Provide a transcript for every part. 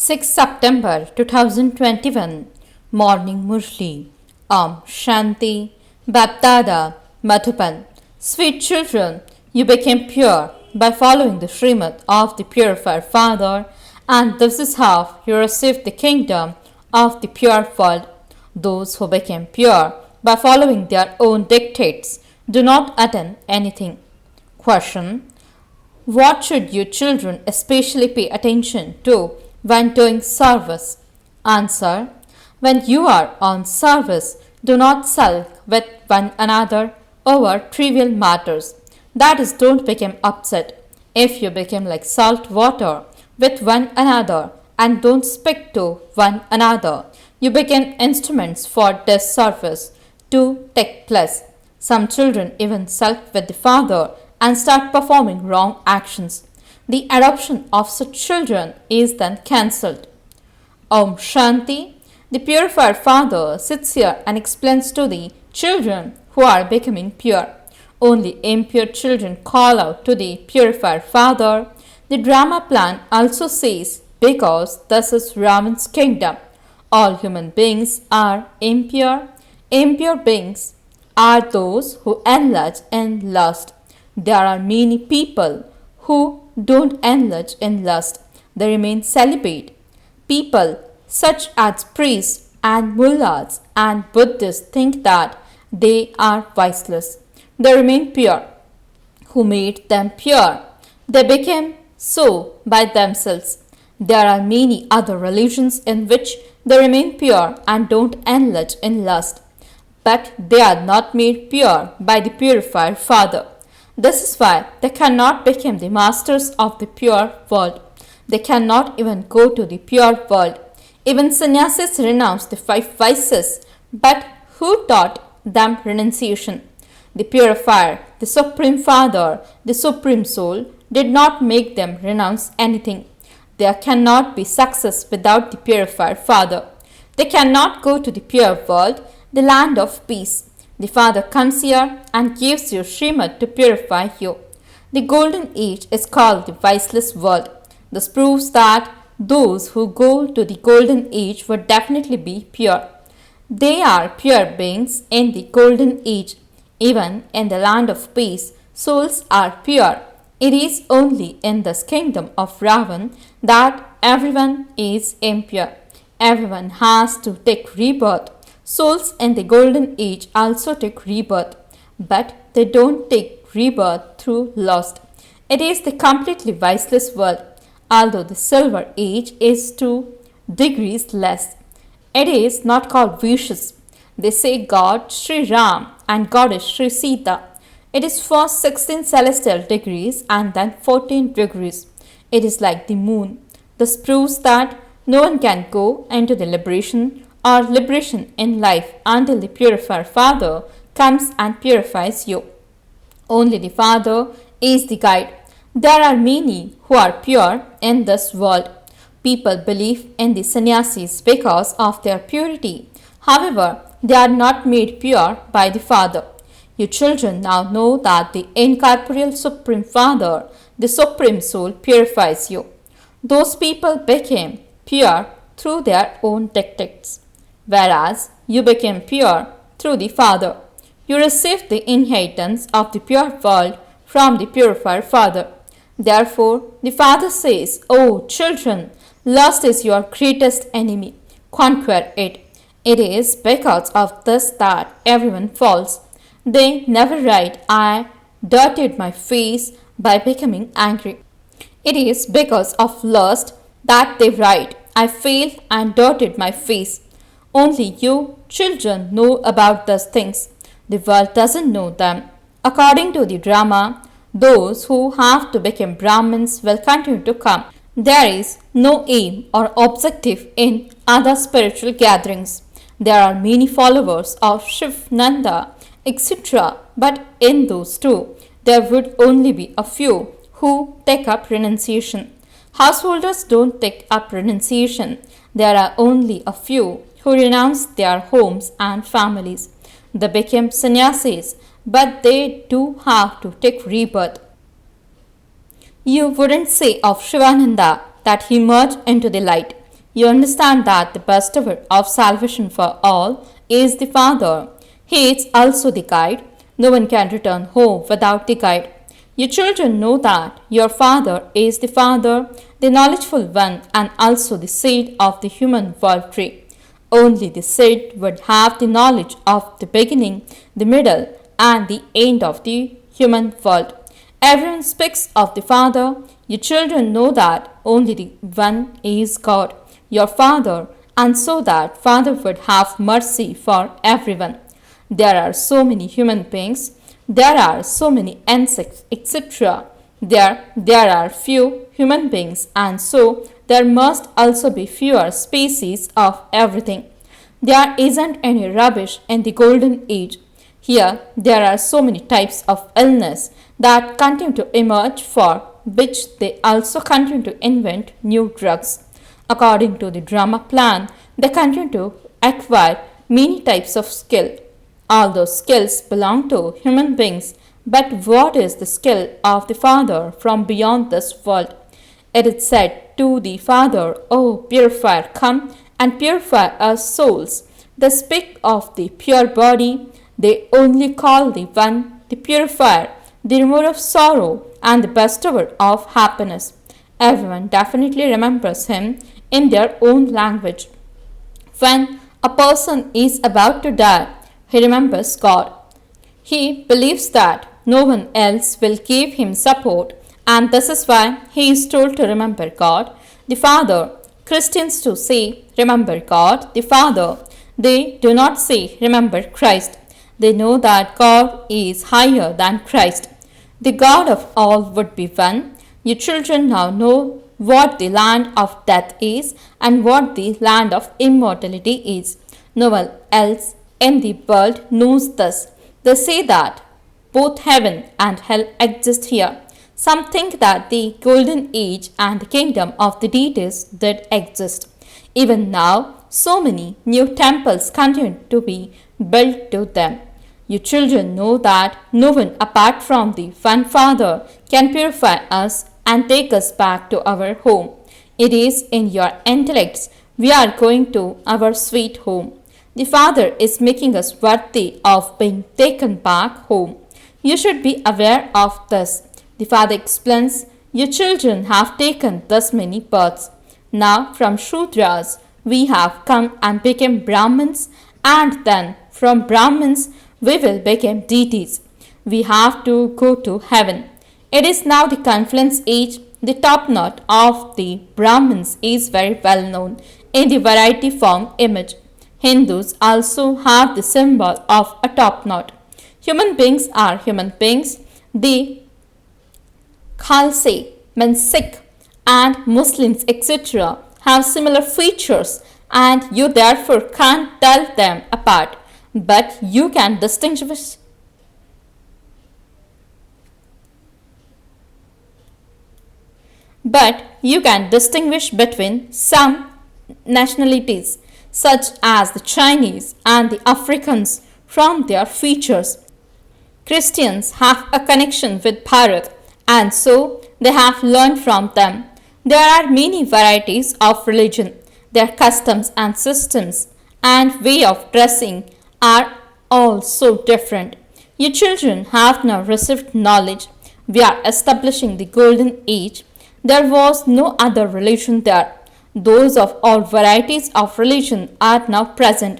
6 September 2021 Morning Murli Om Shanti BapDada Madhuban. Sweet children, you became pure by following the Srimad of the purified Father, and this is how you received the kingdom of the pure world. Those who became pure by following their own dictates do not attain anything. Question: what should you children especially pay attention to when doing service? Answer: when you are on service, do not sulk with one another over trivial matters. That is, don't become upset. If you become like salt water with one another and don't speak to one another, you become instruments for this service to take place. Some children even sulk with the father and start performing wrong actions. The adoption of such children is then cancelled. Om Shanti. The purified Father sits here and explains to the children who are becoming pure. Only impure children call out to the purified Father. The drama plan also says, because this is Raman's kingdom, all human beings are impure. Impure beings are those who indulge in lust. There are many people who don't indulge in lust. They remain celibate. People such as priests and mullahs and Buddhists think that they are viceless. They remain pure. Who made them pure? They became so by themselves. There are many other religions in which they remain pure and don't indulge in lust, but they are not made pure by the purified Father. This is why they cannot become the masters of the pure world. They cannot even go to the pure world. Even sannyasis renounce the 5 vices, but who taught them renunciation? The purifier, the Supreme Father, the Supreme Soul did not make them renounce anything. There cannot be success without the purified Father. They cannot go to the pure world, the land of peace. The Father comes here and gives you Srimad to purify you. The golden age is called the viceless world. This proves that those who go to the golden age would definitely be pure. They are pure beings in the golden age. Even in the land of peace, souls are pure. It is only in this kingdom of Ravan that everyone is impure. Everyone has to take rebirth. Souls in the golden age also take rebirth, but they don't take rebirth through lust. It is the completely viceless world, although the silver age is 2 degrees less. It is not called vicious. They say God Sri Ram and Goddess Sri Sita. It is first 16 celestial degrees and then 14 degrees. It is like the moon. This proves that no one can go into the liberation in life until the purified Father comes and purifies you. Only the Father is the guide. There are many who are pure in this world. People believe in the sannyasis because of their purity. However, they are not made pure by the Father. You children now know that the incorporeal Supreme Father, the Supreme Soul, purifies you. Those people became pure through their own dictates, whereas you became pure through the Father. You received the inheritance of the pure world from the purified Father. Therefore, the Father says, "O children, lust is your greatest enemy. Conquer it." It is because of this that everyone falls. They never write, "I dirtied my face by becoming angry." It is because of lust that they write, "I failed and dirtied my face." Only you children know about these things. The world doesn't know them. According to the drama, those who have to become Brahmins will continue to come. There is no aim or objective in other spiritual gatherings. There are many followers of Shiv, Nanda, etc. But in those too, there would only be a few who take up renunciation. Householders don't take up renunciation. There are only a few who renounce their homes and families. They become sannyasis, but they do have to take rebirth. You wouldn't say of Shivananda that he merged into the light. You understand that the bestower of salvation for all is the Father. He is also the guide. No one can return home without the guide. Your children know that your Father is the Father, the knowledgeful one, and also the seed of the human world tree. Only the seed would have the knowledge of the beginning, the middle, and the end of the human world. Everyone speaks of the Father. Your children know that only the one is God, your Father, and so that Father would have mercy for everyone. There are so many human beings, there are so many insects, etc. There are few human beings, and so there must also be fewer species of everything. There isn't any rubbish in the golden age. Here, there are so many types of illness that continue to emerge, for which they also continue to invent new drugs. According to the drama plan, they continue to acquire many types of skill. All those skills belong to human beings, but what is the skill of the Father from beyond this world? It is said to the Father, O purifier, come and purify our souls. They speak of the pure body. They only call the one the purifier, the remover of sorrow, and the bestower of happiness. Everyone definitely remembers him in their own language. When a person is about to die, he remembers God. He believes that no one else will give him support, and this is why he is told to remember God, the Father. Christians too say, remember God, the Father. They do not say, remember Christ. They know that God is higher than Christ. The God of all would be one. Your children now know what the land of death is and what the land of immortality is. No one else in the world knows this. They say that both heaven and hell exist here. Some think that the golden age and the kingdom of the deities did exist. Even now, so many new temples continue to be built to them. You children know that no one apart from the one Father can purify us and take us back to our home. It is in your intellects we are going to our sweet home. The Father is making us worthy of being taken back home. You should be aware of this. The Father explains, your children have taken thus many births. Now from Shudras we have come and become Brahmins, and then from Brahmins we will become deities. We have to go to heaven. It is now the confluence age. The top knot of the Brahmins is very well known in the variety form image. Hindus also have the symbol of a top knot. Human beings are human beings. The Khalsa means Sikh and Muslims etc. have similar features, and you therefore can't tell them apart, but you can distinguish between some nationalities such as the Chinese and the Africans from their features. Christians have a connection with Bharat, and so they have learned from them. There are many varieties of religion. Their customs and systems and way of dressing are all so different. Your children have now received knowledge. We are establishing the golden age. There was no other religion there. Those of all varieties of religion are now present.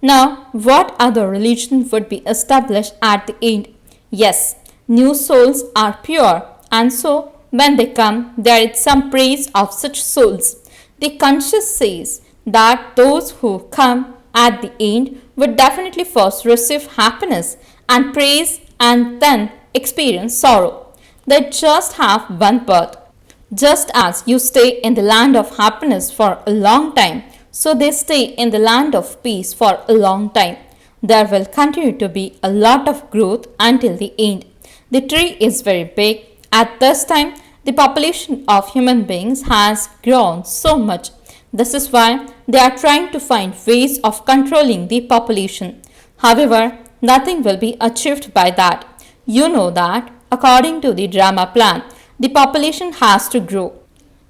Now, what other religion would be established at the end? Yes, new souls are pure, and so when they come, there is some praise of such souls. The conscience says that those who come at the end would definitely first receive happiness and praise and then experience sorrow. They just have one birth. Just as you stay in the land of happiness for a long time, so they stay in the land of peace for a long time. There will continue to be a lot of growth until the end. The tree is very big. At this time, the population of human beings has grown so much. This is why they are trying to find ways of controlling the population. However, nothing will be achieved by that. You know that, according to the drama plan, the population has to grow.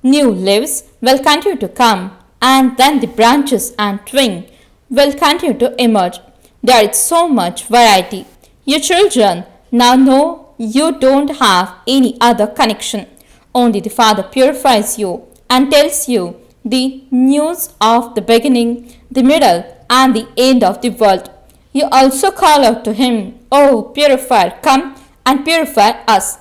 New lives will continue to come, and then the branches and twine will continue to emerge. There is so much variety. You children now know you don't have any other connection. Only the Father purifies you and tells you the news of the beginning, the middle, and the end of the world. You also call out to Him, "O purifier, come and purify us."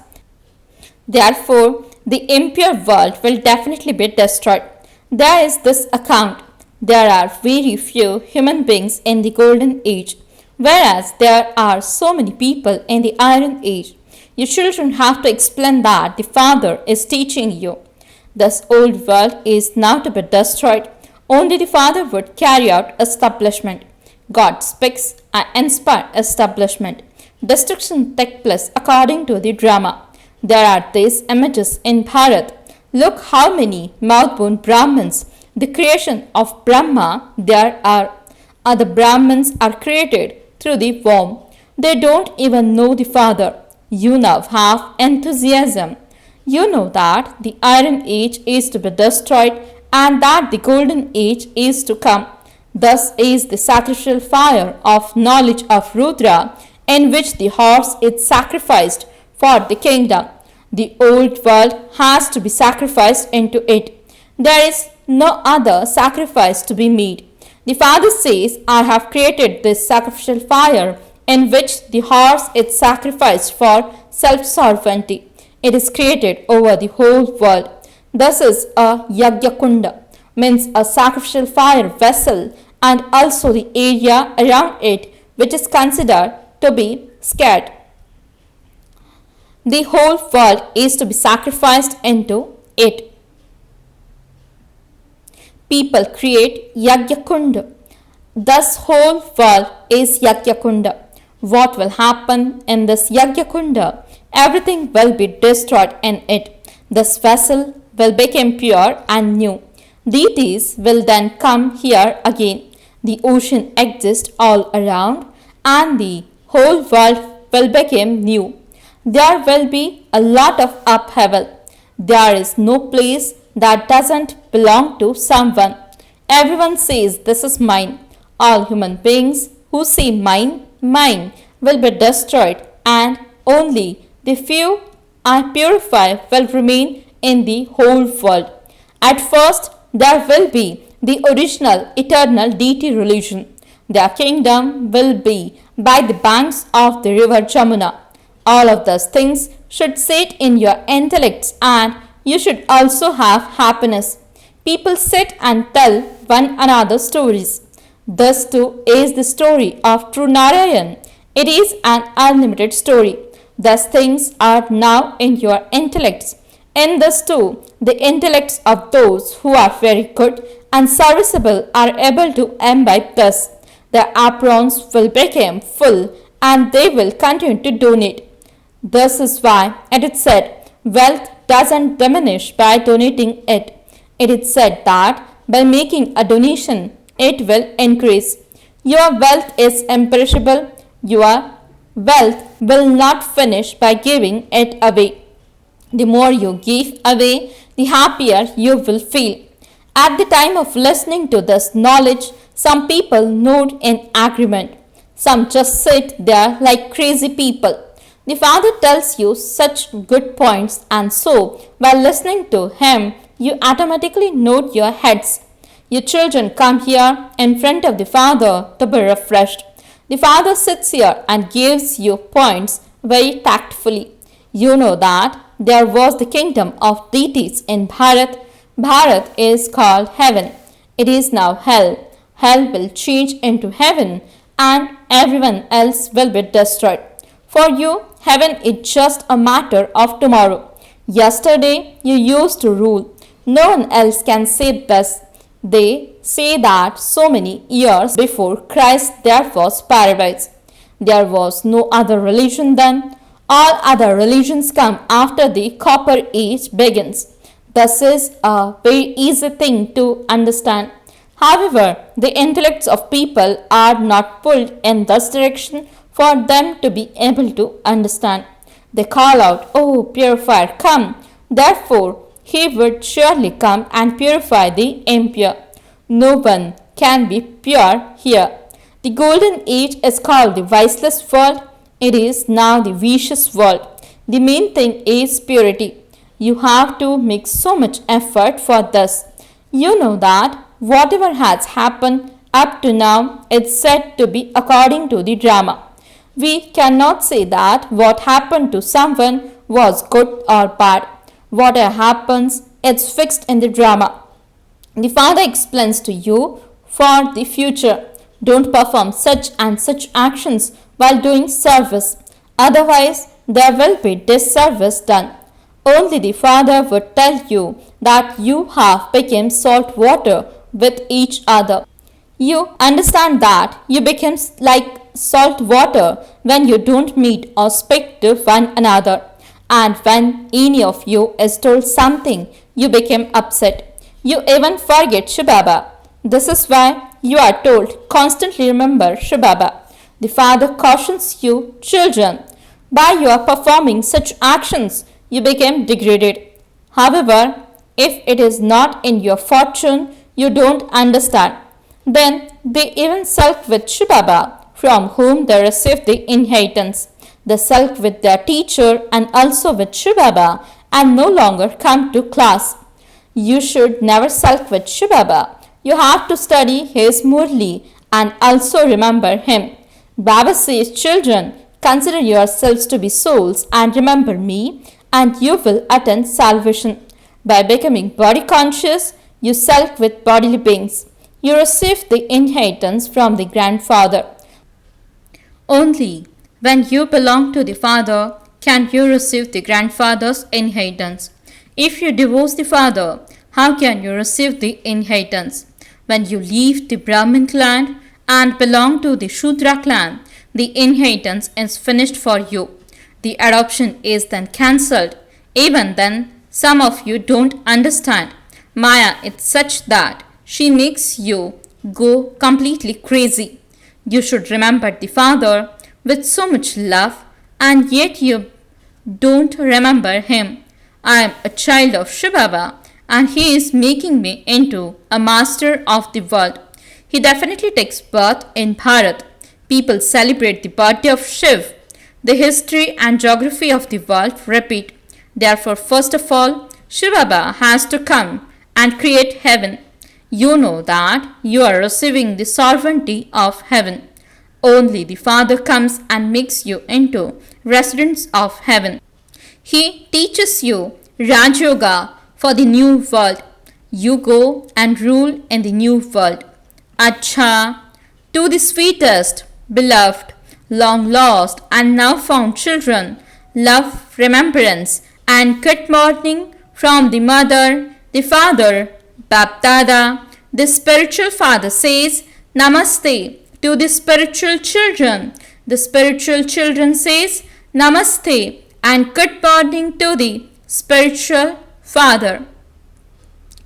Therefore, the impure world will definitely be destroyed. There is this account. There are very few human beings in the golden age, whereas there are so many people in the iron age. You children have to explain that the Father is teaching you. This old world is now to be destroyed. Only the Father would carry out establishment. God speaks and inspires establishment. Destruction takes place according to the drama. There are these images in Bharat. Look how many mouth-born Brahmins, the creation of Brahma, there are. Other Brahmins are created through the womb. They don't even know the Father. You now have enthusiasm. You know that the iron age is to be destroyed and that the golden age is to come. Thus is the sacrificial fire of knowledge of Rudra, in which the horse is sacrificed for the kingdom. The old world has to be sacrificed into it. There is no other sacrifice to be made. The Father says, "I have created this sacrificial fire in which the horse is sacrificed for self-sovereignty. It is created over the whole world. This is a Yajna Kunda, means a sacrificial fire vessel, and also the area around it, which is considered to be sacred. The whole world is to be sacrificed into it. People create Yajna Kunda. This whole world is Yajna Kunda. What will happen in this Yajna Kunda? Everything will be destroyed in it. This vessel will become pure and new. Deities will then come here again. The ocean exists all around and the whole world will become new. There will be a lot of upheaval. There is no place that doesn't belong to someone. Everyone says, "This is mine." All human beings who say mine, mine will be destroyed, and only the few I purify will remain in the whole world. At first, there will be the original eternal deity religion. Their kingdom will be by the banks of the river Jamuna. All of those things should sit in your intellects, and you should also have happiness. People sit and tell one another stories. This too is the story of true Narayan. It is an unlimited story. These things are now in your intellects. In this too, the intellects of those who are very good and serviceable are able to imbibe this. Their aprons will become full and they will continue to donate. This is why it is said, wealth doesn't diminish by donating it. It is said that by making a donation, it will increase. Your wealth is imperishable. Your wealth will not finish by giving it away. The more you give away, the happier you will feel. At the time of listening to this knowledge, some people nod in agreement. Some just sit there like crazy people. The Father tells you such good points, and so while listening to him, you automatically nod your heads. Your children come here in front of the Father to be refreshed. The Father sits here and gives you points very tactfully. You know that there was the kingdom of deities in Bharat. Bharat is called heaven. It is now hell. Hell will change into heaven and everyone else will be destroyed. For you, heaven is just a matter of tomorrow. Yesterday, you used to rule. No one else can say this. They say that so many years before Christ there was paradise. There was no other religion then. All other religions come after the copper age begins. This is a very easy thing to understand. However, the intellects of people are not pulled in this direction for them to be able to understand. They call out, "Oh, purifier, come." Therefore, he would surely come and purify the impure. No one can be pure here. The golden age is called the viceless world. It is now the vicious world. The main thing is purity. You have to make so much effort for this. You know that whatever has happened up to now is said to be according to the drama. We cannot say that what happened to someone was good or bad. Whatever happens, it's fixed in the drama. The Father explains to you for the future. Don't perform such and such actions while doing service. Otherwise, there will be disservice done. Only the Father would tell you that you have become salt water with each other. You understand that you become like salt water when you don't meet or speak to one another. And when any of you is told something, you become upset. You even forget shivbaba. This is why you are told constantly remember shivbaba. The Father cautions you, children, by your performing such actions, you become degraded. However, if it is not in your fortune, you don't understand. Then they even sulk with shivbaba, from whom they receive the inheritance. They sulk with their teacher and also with shivbaba and no longer come to class. You should never sulk with shivbaba. You have to study his Murli and also remember him. Baba says, children, consider yourselves to be souls and remember me, and you will attain salvation. By becoming body conscious, you sulk with bodily beings. You receive the inheritance from the grandfather. Only when you belong to the Father can you receive the grandfather's inheritance. If you divorce the Father, how can you receive the inheritance? When you leave the Brahmin clan and belong to the Shudra clan, the inheritance is finished for you. The adoption is then cancelled. Even then, some of you don't understand. Maya is such that she makes you go completely crazy. You should remember the Father with so much love, and yet you don't remember him. I am a child of shivbaba, and he is making me into a master of the world. He definitely takes birth in Bharat. People celebrate the birthday of Shiv. The history and geography of the world repeat. Therefore, first of all, shivbaba has to come and create heaven. You know that you are receiving the sovereignty of heaven. Only the Father comes and makes you into residents of heaven. He teaches you Raj Yoga for the new world. You go and rule in the new world. Acha, to the sweetest, beloved, long lost and now found children, love, remembrance and good morning from the mother, the father, BapDada. The spiritual father says Namaste to the spiritual children. The spiritual children says Namaste and good morning to the spiritual father.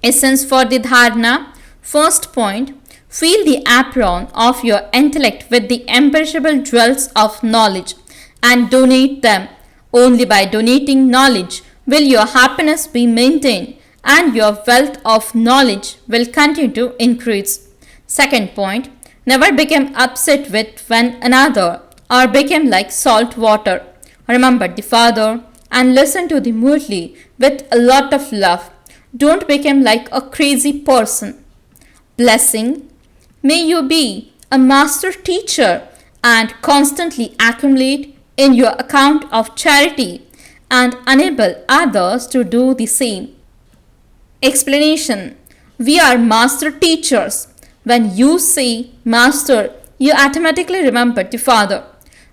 Essence for the dharana. First point, fill the apron of your intellect with the imperishable jewels of knowledge and donate them. Only by donating knowledge will your happiness be maintained and your wealth of knowledge will continue to increase. Second point, never become upset with one another or become like salt water. Remember the Father and listen to the Murli with a lot of love. Don't become like a crazy person. Blessing. May you be a master teacher and constantly accumulate in your account of charity and enable others to do the same. Explanation. We are master teachers. When you say master, you automatically remember the Father.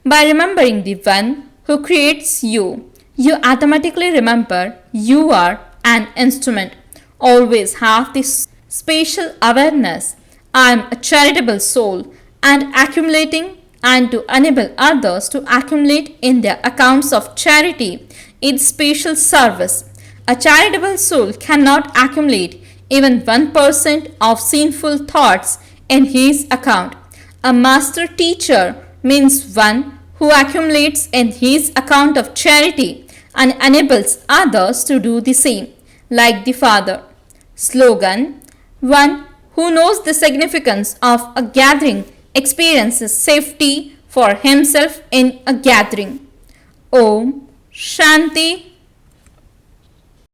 By remembering the one who creates you, you automatically remember you are an instrument. Always have this spatial awareness. I am a charitable soul and accumulating and to enable others to accumulate in their accounts of charity is spatial service. A charitable soul cannot accumulate even 1% of sinful thoughts in his account. A master teacher means one who accumulates in his account of charity and enables others to do the same, like the Father. Slogan. One who knows the significance of a gathering experiences safety for himself in a gathering. Om Shanti